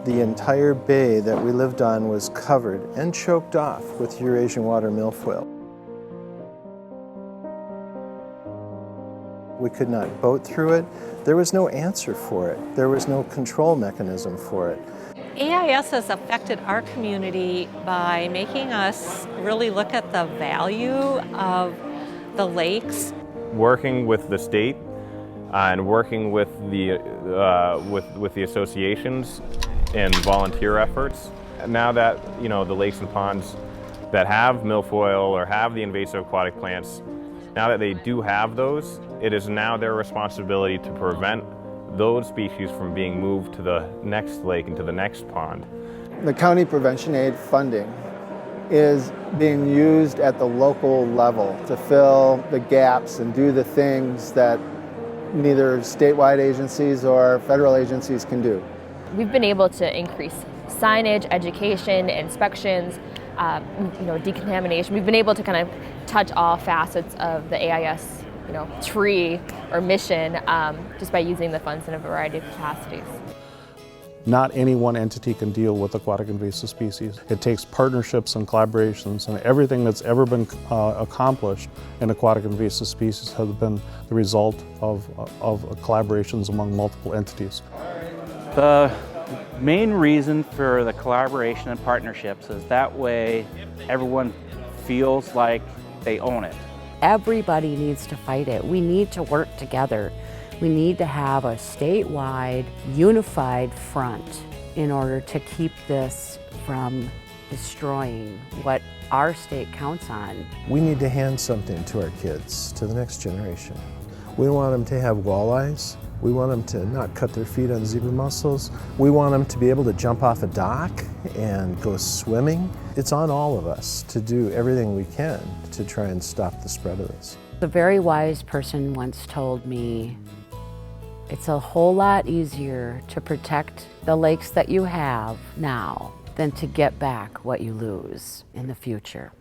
The entire bay that we lived on was covered and choked off with Eurasian water milfoil. We could not boat through it. There was no answer for it. There was no control mechanism for it. AIS has affected our community by making us really look at the value of the lakes. Working with the state and working with the associations and volunteer efforts. Now that the lakes and ponds that have milfoil or have the invasive aquatic plants, now that they do have those, it is now their responsibility to prevent those species from being moved to the next lake and to the next pond. The county prevention aid funding is being used at the local level to fill the gaps and do the things that neither statewide agencies or federal agencies can do. We've been able to increase signage, education, inspections, decontamination. We've been able to kind of touch all facets of the AIS tree or mission just by using the funds in a variety of capacities. Not any one entity can deal with aquatic invasive species. It takes partnerships and collaborations, and everything that's ever been accomplished in aquatic invasive species has been the result of collaborations among multiple entities. The main reason for the collaboration and partnerships is that way everyone feels like they own it. Everybody needs to fight it. We need to work together. We need to have a statewide, unified front in order to keep this from destroying what our state counts on. We need to hand something to our kids, to the next generation. We want them to have walleyes. We want them to not cut their feet on zebra mussels. We want them to be able to jump off a dock and go swimming. It's on all of us to do everything we can to try and stop the spread of this. A very wise person once told me, it's a whole lot easier to protect the lakes that you have now than to get back what you lose in the future.